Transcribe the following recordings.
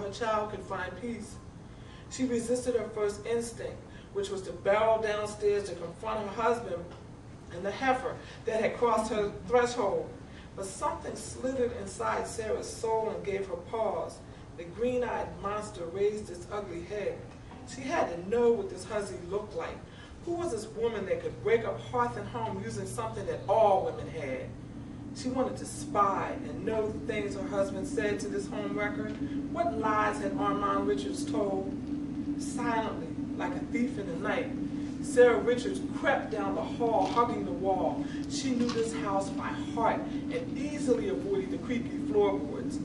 a child could find peace. She resisted her first instinct, which was to barrel downstairs to confront her husband and the heifer that had crossed her threshold. But something slithered inside Sarah's soul and gave her pause. The green-eyed monster raised its ugly head. She had to know what this hussy looked like. Who was this woman that could break up hearth and home using something that all women had? She wanted to spy and know the things her husband said to this home wrecker. What lies had Armand Richards told? Silently, like a thief in the night, Sarah Richards crept down the hall, hugging the wall. She knew this house by heart and easily avoided the creaky floorboards.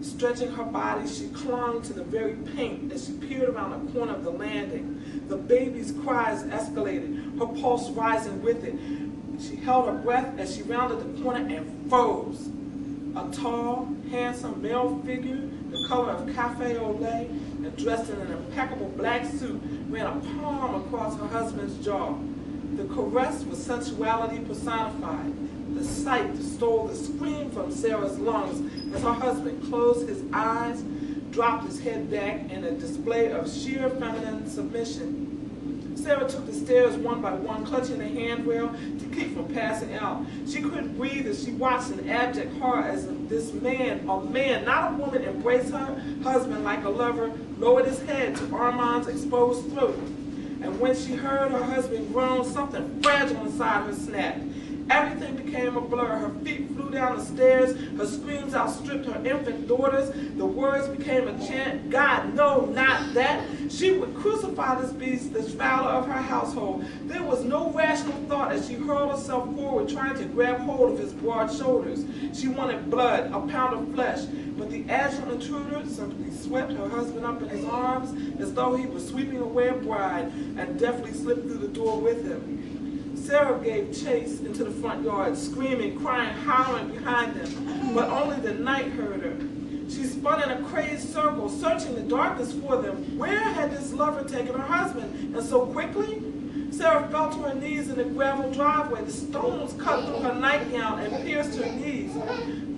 Stretching her body, she clung to the very paint as she peered around the corner of the landing. The baby's cries escalated, her pulse rising with it. She held her breath as she rounded the corner and froze. A tall, handsome male figure, the color of cafe au lait, and dressed in an impeccable black suit, ran a palm across her husband's jaw. The caress was sensuality personified. The sight stole the scream from Sarah's lungs as her husband closed his eyes, dropped his head back in a display of sheer feminine submission. Sarah took the stairs one by one, clutching the handrail to keep from passing out. She couldn't breathe as she watched in abject horror as this man, a man, not a woman, embraced her husband like a lover, lowered his head to Armand's exposed throat. And when she heard her husband groan, something fragile inside her snapped. Everything became a blur. Her feet flew down the stairs. Her screams outstripped her infant daughters. The words became a chant. God, no, not that. She would crucify this beast, this fowler of her household. There was no rational thought as she hurled herself forward, trying to grab hold of his broad shoulders. She wanted blood, a pound of flesh. But the agile intruder simply swept her husband up in his arms as though he was sweeping away a bride, and deftly slipped through the door with him. Sarah gave chase into the front yard, screaming, crying, howling behind them, but only the night heard her. She spun in a crazed circle, searching the darkness for them. Where had this lover taken her husband, and so quickly? Sarah fell to her knees in the gravel driveway. The stones cut through her nightgown and pierced her knees.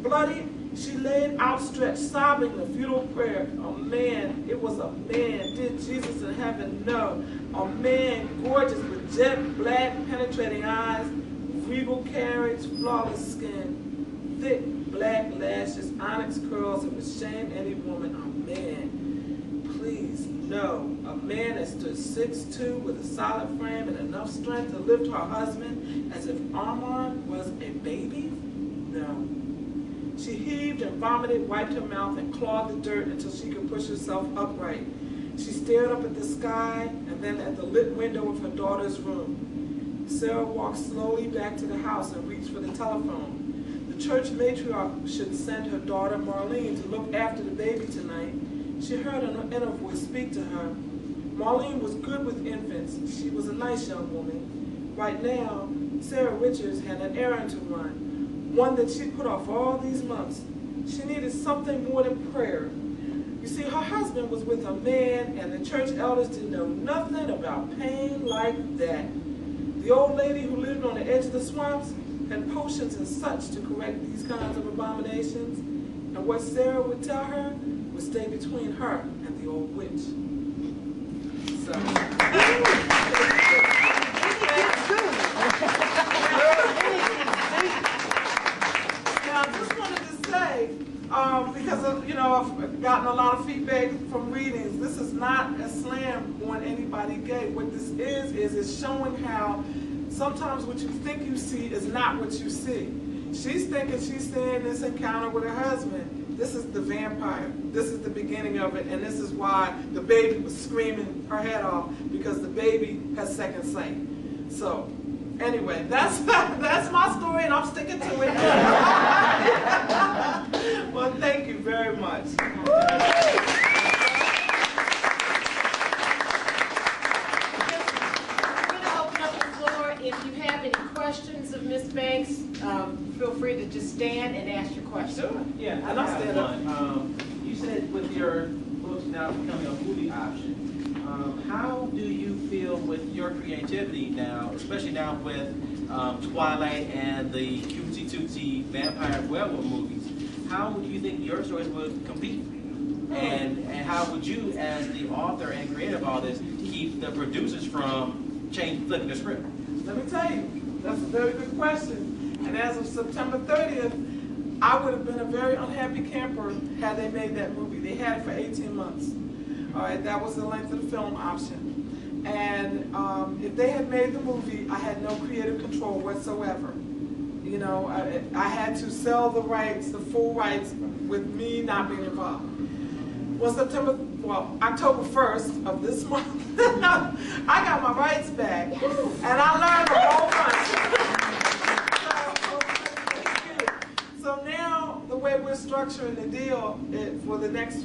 Bloody, she laid outstretched, sobbing the futile prayer. A man, it was a man, did Jesus in heaven know? A man, gorgeous with jet black penetrating eyes, regal carriage, flawless skin, thick black lashes, onyx curls that would shame any woman. A man, please, no. A man that stood 6'2" with a solid frame and enough strength to lift her husband as if Armand was a baby? No. She heaved and vomited, wiped her mouth, and clawed the dirt until she could push herself upright. She stared up at the sky and then at the lit window of her daughter's room. Sarah walked slowly back to the house and reached for the telephone. The church matriarch should send her daughter Marlene to look after the baby tonight. She heard an inner voice speak to her. Marlene was good with infants. She was a nice young woman. Right now, Sarah Richards had an errand to run, one that she put off all these months. She needed something more than prayer. You see, her husband was with a man, and the church elders didn't know nothing about pain like that. The old lady who lived on the edge of the swamps had potions and such to correct these kinds of abominations, and what Sarah would tell her would stay between her and the old witch. So. Now, I just wanted to say, because I've gotten a lot of feedback from readings, this is not a slam on anybody gay. What this is showing how sometimes what you think you see is not what you see. She's thinking she's seeing this encounter with her husband. This is the vampire. This is the beginning of it, and this is why the baby was screaming her head off, because the baby has second sight. So, anyway, that's my story, and I'm sticking to it. Well, thank you very much. If you have any questions of Ms. Banks, feel free to just stand and ask your question. Sure. Yeah, I have one. You said with your books now becoming a movie option, how do you feel with your creativity now, especially now with Twilight and the cutesy tootsy vampire werewolf movies? How do you think your stories would compete? And how how would you, as the author and creator of all this, keep the producers from flipping the script? Let me tell you, that's a very good question. And as of September 30th, I would have been a very unhappy camper had they made that movie. They had it for 18 months. All right, that was the length of the film option. And if they had made the movie, I had no creative control whatsoever. You know, I had to sell the rights, the full rights, with me not being involved. Well, October 1st of this month, I got my rights back, and I learned a whole bunch. So now, the way we're structuring the deal for the next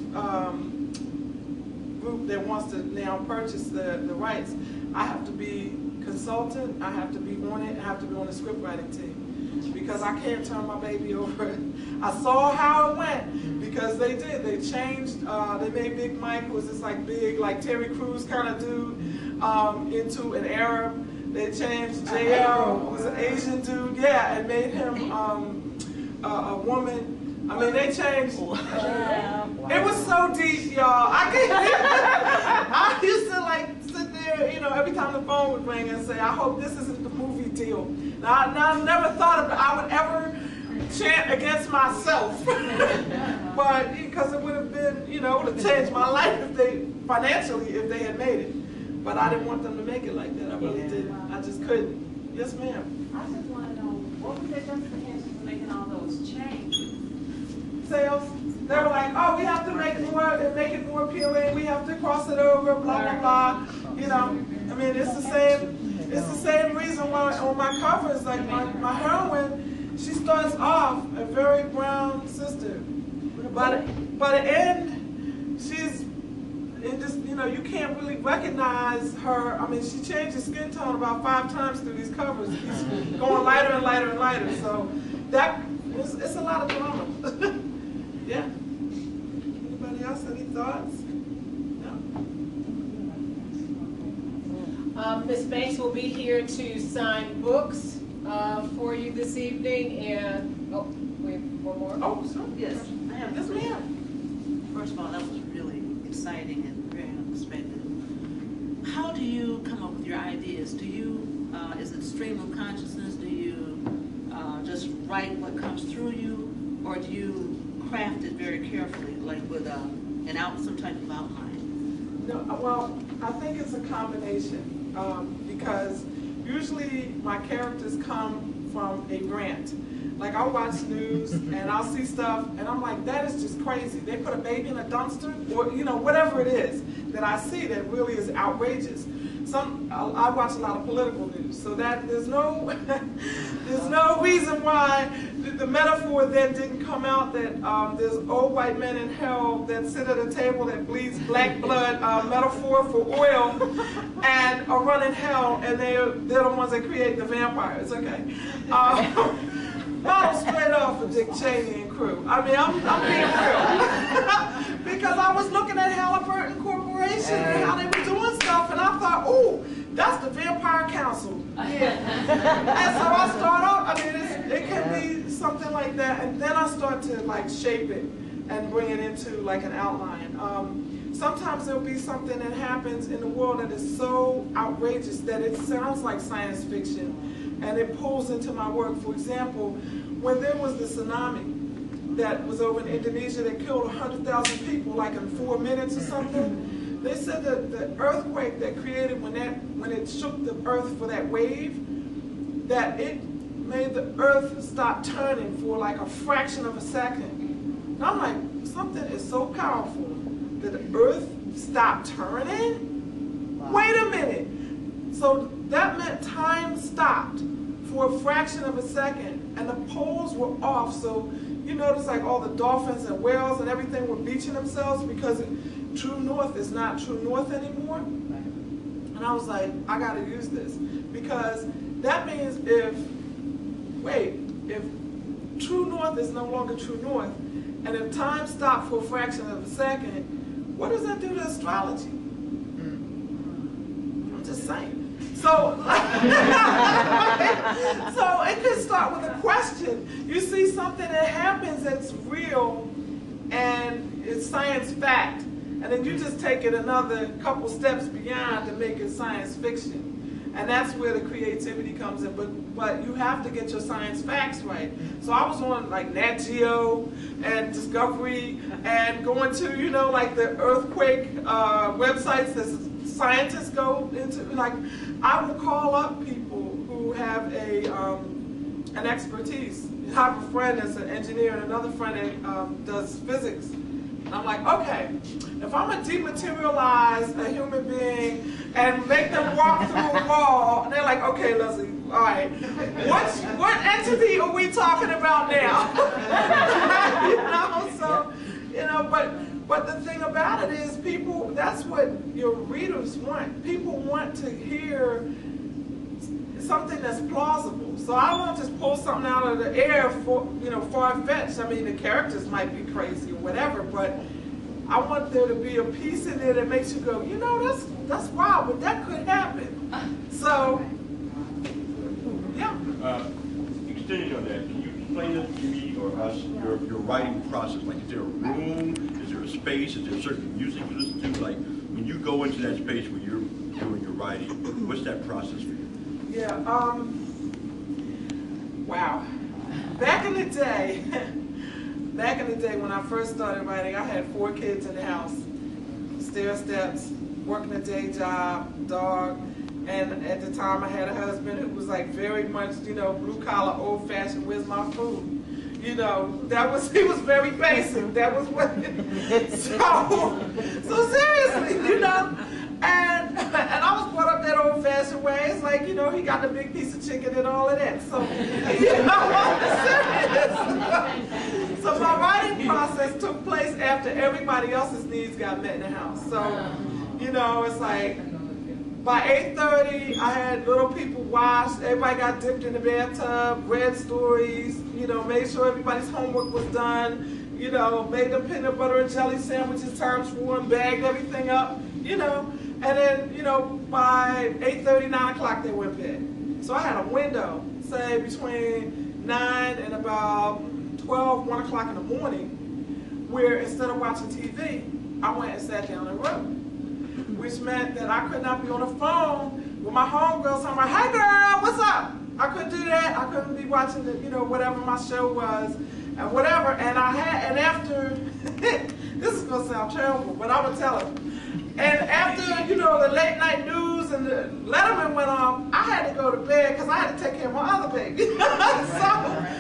group that wants to now purchase the rights, I have to be consultant, I have to be on it, I have to be on the script writing team. Because I can't turn my baby over. I saw how it went, because they did. They changed, they made Big Mike, who was this like big, like Terry Crews kind of dude, into an Arab. They changed JL, who was an Asian dude, yeah, and made him a woman. I mean, they changed. It was so deep, y'all. I used to like sit there, you know, every time the phone would ring and say, I hope this isn't the movie deal. Now, I never thought I would ever chant against myself. But because it would have been, you know, it would have changed my life financially if they had made it. But I didn't want them to make it like that. I really didn't. I just couldn't. Yes, ma'am. I just want to know, what was their justification for making all those changes? Sales. They were like, oh, we have to make it more appealing. We have to cross it over, blah, blah, blah. You know, I mean, it's the same reason why on my covers, like my heroine, she starts off a very brown sister. But by the end, you know, you can't really recognize her. I mean, she changes skin tone about 5 times through these covers. She's going lighter and lighter and lighter. So it's a lot of drama. Yeah. Anybody else? Any thoughts? No? Ms. Banks will be here to sign books for you this evening. And, oh, we have one more. Oh, sure. Yes, I have. Yes, ma'am. First of all, that was really exciting and very unexpected. How do you come up with your ideas? Do you, is it stream of consciousness? Do you just write what comes through you? Or do you craft it very carefully, like with some type of outline? No, well, I think it's a combination because usually my characters come from a rant. Like I'll watch news and I'll see stuff and I'm like, that is just crazy. They put a baby in a dumpster, or you know, whatever it is that I see that really is outrageous. I watch a lot of political news, so that there's no reason why the metaphor then didn't come out that there's old white men in hell that sit at a table that bleeds black blood, metaphor for oil, and are running hell, and they're the ones that create the vampires. Okay. Bottle straight off of Dick Cheney and crew. I mean, I'm being real. Because I was looking at Halliburton Corporation and how they were doing stuff, and I thought, ooh, that's the Vampire Council. Yeah. And so I start off, I mean, it can be something like that, and then I start to like shape it and bring it into like an outline. Sometimes there'll be something that happens in the world that is so outrageous that it sounds like science fiction, and it pulls into my work. For example, when there was the tsunami that was over in Indonesia that killed 100,000 people like in 4 minutes or something, they said that the earthquake that created when it shook the earth for that wave, that it made the earth stop turning for like a fraction of a second. And I'm like, something is so powerful that the earth stopped turning? Wow. Wait a minute. So that meant time stopped for a fraction of a second, and the poles were off. So you notice like all the dolphins and whales and everything were beaching themselves because true north is not true north anymore. And I was like, I got to use this, because that means if true north is no longer true north, and if time stopped for a fraction of a second, what does that do to astrology? I'm just saying. So, so it could start with a question. You see something that happens that's real and it's science fact, and and then you just take it another couple steps beyond to make it science fiction. And that's where the creativity comes in, but you have to get your science facts right. So I was on like Nat Geo and Discovery and going to, you know, like the earthquake websites that scientists go into. Like, I will call up people who have an expertise. I have a friend that's an engineer and another friend that does physics. And I'm like, okay, if I'm gonna dematerialize a human being and make them walk through a wall, and they're like, okay, Leslie, all right, what entity are we talking about now? You know, so, you know, but the thing about it is, people, that's what your readers want. People want to hear something that's plausible. So I don't just pull something out of the air for, you know, far-fetched. I mean, the characters might be crazy or whatever, but I want there to be a piece in there that makes you go, you know, that's wild, but that could happen. So, yeah. Extending on that, can you explain to me or us your writing process? Like, is there a room? Is there a space? Is there certain music you listen to? Like, when you go into that space where you're doing your writing, what's that process for you? Yeah, wow. Back in the day when I first started writing, I had 4 kids in the house, stair steps, working a day job, dog, and at the time I had a husband who was like very much, you know, blue collar, old fashioned, where's my food? You know, he was very basic. That was what, so seriously, you know. And I was brought up that old-fashioned way. It's like, you know, he got the big piece of chicken and all of that. So, you know, I'm serious. So my writing process took place after everybody else's needs got met in the house. So, you know, it's like, by 8:30, I had little people washed. Everybody got dipped in the bathtub, read stories, you know, made sure everybody's homework was done, you know, made them peanut butter and jelly sandwiches times 4 and bagged everything up, you know. And then, you know, by 8:30, 9 o'clock, they went to bed. So I had a window, say between 9 and about 12, 1 o'clock in the morning, where instead of watching TV, I went and sat down and wrote. Which meant that I could not be on the phone with my homegirls. I'm like, hey girl, what's up? I couldn't do that. I couldn't be watching the, you know, whatever my show was and whatever. And after, this is gonna sound terrible, but I'm gonna tell it. And after, you know, the late night news and the Letterman went on, I had to go to bed because I had to take care of my other baby. So,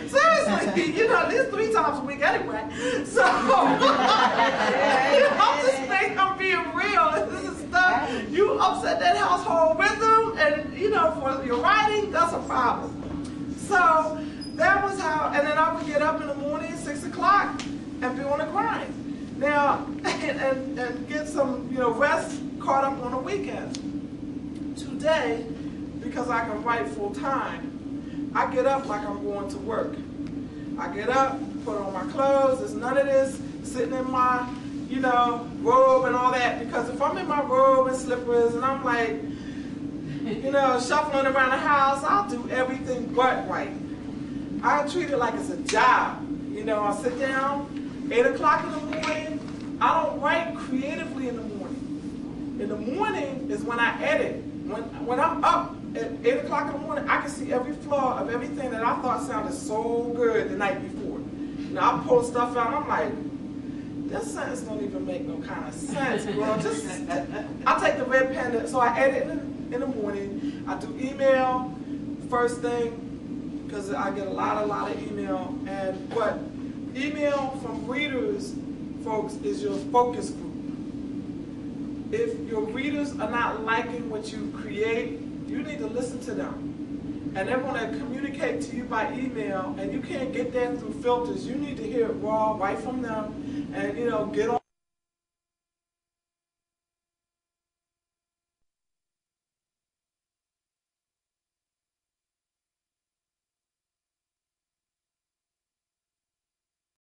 seriously, you know, at least 3 times a week anyway. So, you know, I'm being real. This is stuff, you upset that household rhythm, and, you know, for your writing, that's a problem. So, that was how, and then I would get up in the morning, 6 o'clock, and be on the grind. Now, and get some, you know, rest caught up on the weekends. Today, because I can write full time, I get up like I'm going to work. I get up, put on my clothes, there's none of this sitting in my, you know, robe and all that, because if I'm in my robe and slippers and I'm like, you know, shuffling around the house, I'll do everything but write. I treat it like it's a job. You know, I sit down, 8 o'clock in the morning, I don't write creatively in the morning. In the morning is when I edit. When I'm up at 8 o'clock in the morning, I can see every flaw of everything that I thought sounded so good the night before. You know, I pull stuff out, I'm like, this sentence don't even make no kind of sense, bro. Just, I take the red pen, so I edit in the morning. I do email first thing, because I get a lot of email, but email from readers, folks, is your focus group. If your readers are not liking what you create, you need to listen to them. And they're going to communicate to you by email, and you can't get that through filters. You need to hear it raw, right from them, and, you know, get on